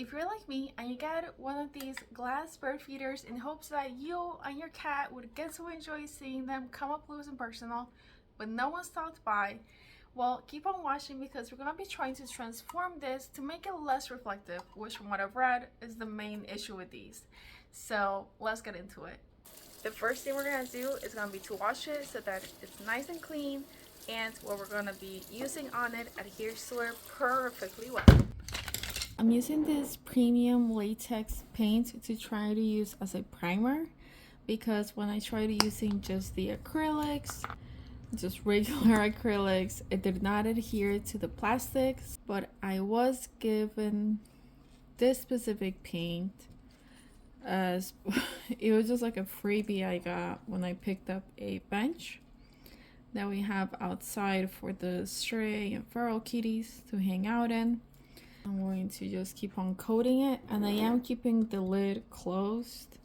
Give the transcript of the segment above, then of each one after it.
If you're like me and you get one of these glass bird feeders in hopes that you and your cat would get to enjoy seeing them come up close and personal, but no one stopped by, well, keep on watching because we're going to be trying to transform this to make it less reflective, which from what I've read is the main issue with these. So let's get into it. The first thing we're going to do is going to be to wash it so that it's nice and clean, and what we're going to be using on it adheres to it perfectly well. I'm using this premium latex paint to try to use as a primer, because when I tried using just the acrylics, just regular acrylics, it did not adhere to the plastics. But I was given this specific paint as it was just like a freebie I got when I picked up a bench that we have outside for the stray and feral kitties to hang out in. I'm going to just keep on coating it, and I am keeping the lid closed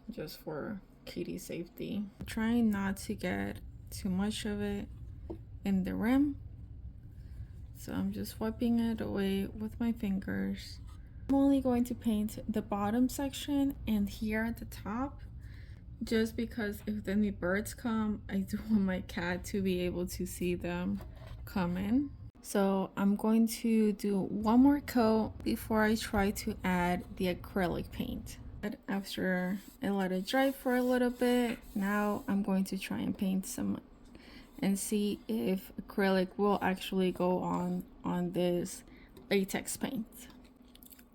just for kitty safety. I'm trying not to get too much of it in the rim, so I'm just wiping it away with my fingers. I'm only going to paint the bottom section and here at the top, just because if any birds come, I do want my cat to be able to see them come in. So I'm going to do one more coat before I try to add the acrylic paint. After I let it dry for a little bit, now I'm going to try and paint some and see if acrylic will actually go on this latex paint.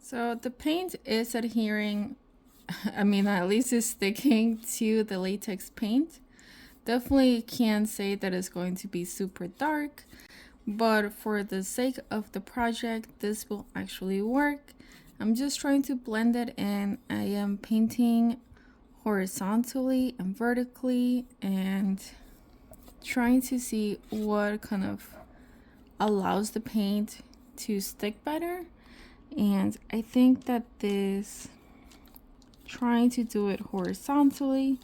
So the paint is adhering, I mean, at least it's sticking to the latex paint. Definitely can't say that it's going to be super dark, but for the sake of the project, this will actually work. I'm just trying to blend it in. I am painting horizontally and vertically and trying to see what kind of allows the paint to stick better. And I think that this, trying to do it horizontally,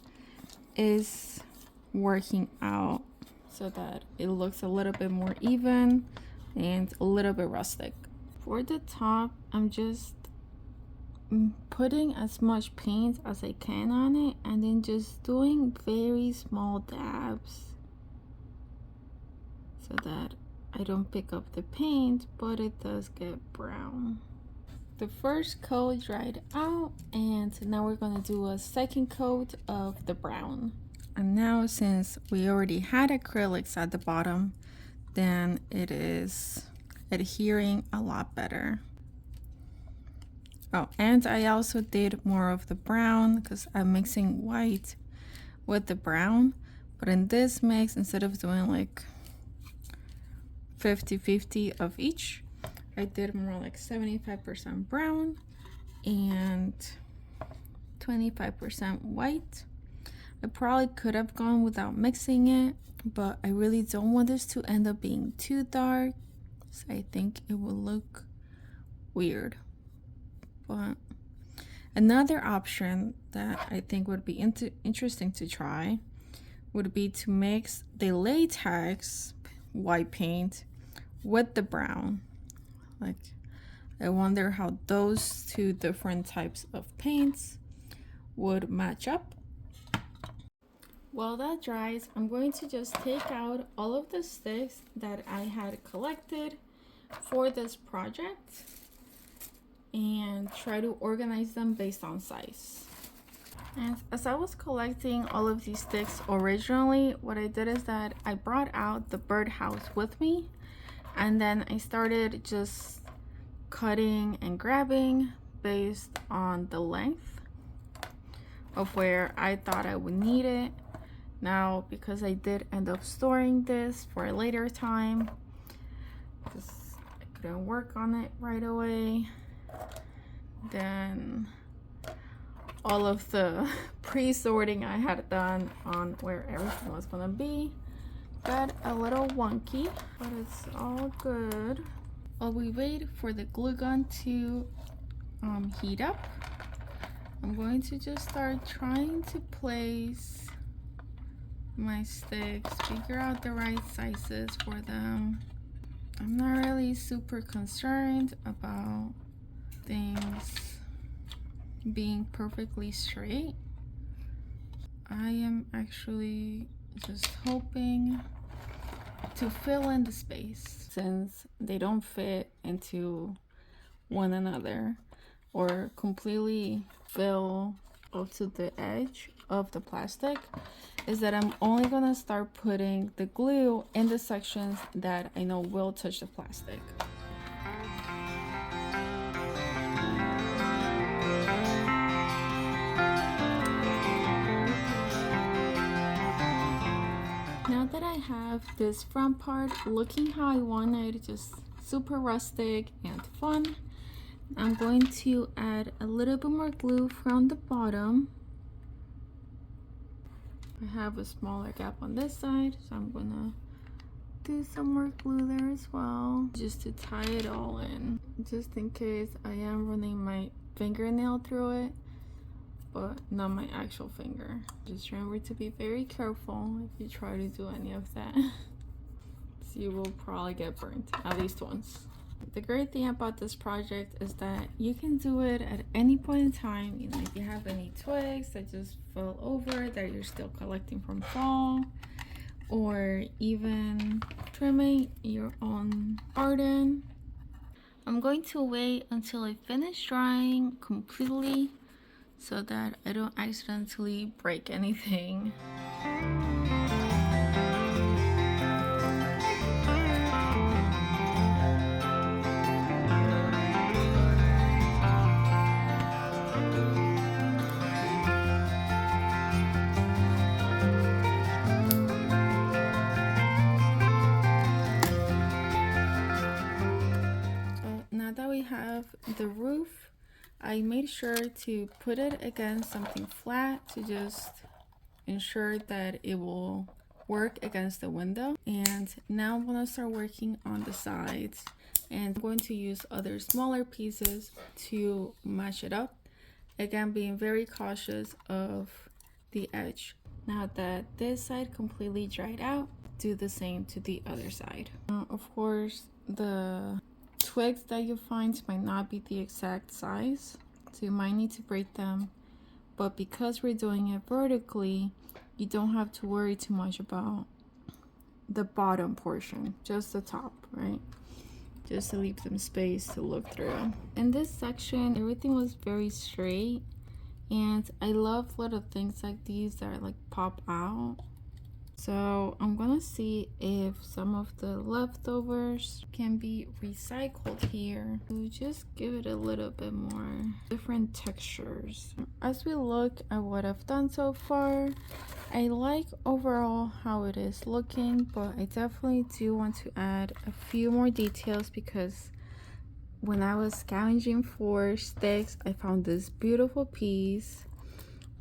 is working out so that it looks a little bit more even and a little bit rustic. For the top, I'm just putting as much paint as I can on it and then just doing very small dabs so that I don't pick up the paint, but it does get brown. The first coat dried out, and now we're going to do a second coat of the brown. And now, since we already had acrylics at the bottom, then it is adhering a lot better. Oh, and I also did more of the brown because I'm mixing white with the brown. But in this mix, instead of doing like 50-50 of each, I did more like 75% brown and 25% white. I probably could have gone without mixing it, but I really don't want this to end up being too dark, so I think it will look weird. But another option that I think would be interesting to try would be to mix the latex white paint with the brown. Like, I wonder how those two different types of paints would match up. While that dries, I'm going to just take out all of the sticks that I had collected for this project and try to organize them based on size. And as I was collecting all of these sticks originally, what I did is that I brought out the birdhouse with me, and then I started just cutting and grabbing based on the length of where I thought I would need it. Now, because I did end up storing this for a later time, because I couldn't work on it right away, then all of the pre-sorting I had done on where everything was gonna be got a little wonky, but it's all good. While we wait for the glue gun to heat up, I'm going to just start trying to place my sticks, figure out the right sizes for them. I'm not really super concerned about things being perfectly straight. I am actually just hoping to fill in the space since they don't fit into one another or completely fill up to the edge of the plastic, is that I'm only gonna start putting the glue in the sections that I know will touch the plastic. Now that I have this front part looking how I want it, just super rustic and fun, I'm going to add a little bit more glue from the bottom. I have a smaller gap on this side, so I'm gonna do some more glue there as well, just to tie it all in, just in case I am running my fingernail through it, but not my actual finger. Just remember to be very careful if you try to do any of that. So you will probably get burnt, at least once. The great thing about this project is that you can do it at any point in time. You know, if you have any twigs that just fell over that you're still collecting from fall, or even trimming your own garden. I'm going to wait until I finish drying completely so that I don't accidentally break anything. Now that we have the roof, I made sure to put it against something flat to just ensure that it will work against the window. And now I'm gonna start working on the sides, and I'm going to use other smaller pieces to match it up. Again, being very cautious of the edge. Now that this side completely dried out, do the same to the other side. Of course, the twigs that you find might not be the exact size, so you might need to break them, but because we're doing it vertically, you don't have to worry too much about the bottom portion, just the top, right? Just to leave them space to look through. In this section, everything was very straight, and I love little things like these that like pop out. So I'm gonna see if some of the leftovers can be recycled here to just give it a little bit more different textures. As we look at what I've done so far, I like overall how it is looking, but I definitely do want to add a few more details because when I was scavenging for sticks, I found this beautiful piece,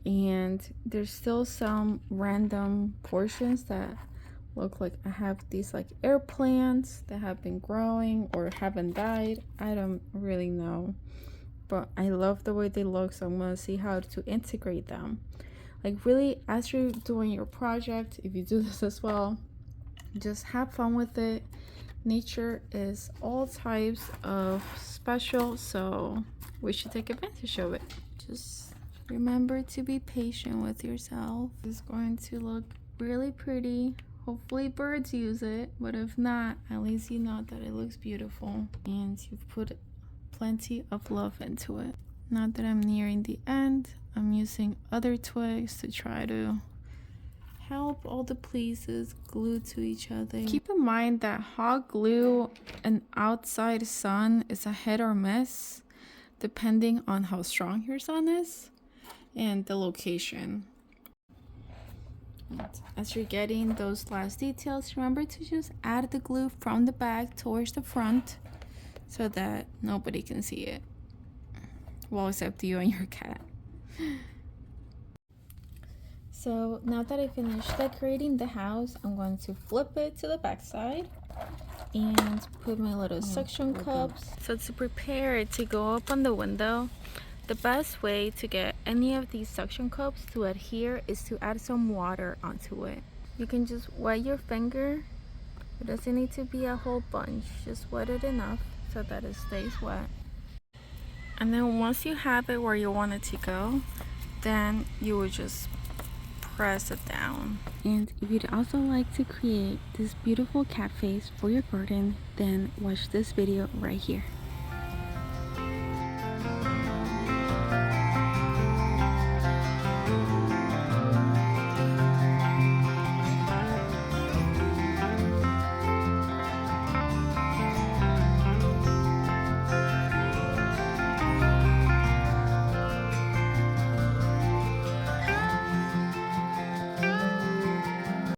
and there's still some random portions that look like I have these like air plants that have been growing or haven't died. I don't really know, but I love the way they look, so I'm gonna see how to integrate them. Like really, as you're doing your project, if you do this as well, just have fun with it. Nature is all types of special, so we should take advantage of it. Just remember to be patient with yourself. It's going to look really pretty. Hopefully birds use it, but if not, at least you know that it looks beautiful and you've put plenty of love into it. Now that I'm nearing the end, I'm using other twigs to try to help all the pieces glue to each other. Keep in mind that hot glue and outside sun is a hit or miss depending on how strong your sun is and the location. And as you're getting those last details, remember to just add the glue from the back towards the front so that nobody can see it. Well, except you and your cat. So now that I finished decorating the house, I'm going to flip it to the back side and put my little suction cups. So to prepare it to go up on the window, the best way to get any of these suction cups to adhere is to add some water onto it. You can just wet your finger. It doesn't need to be a whole bunch. Just wet it enough so that it stays wet. And then once you have it where you want it to go, then you would just press it down. And if you'd also like to create this beautiful cat face for your garden, then watch this video right here.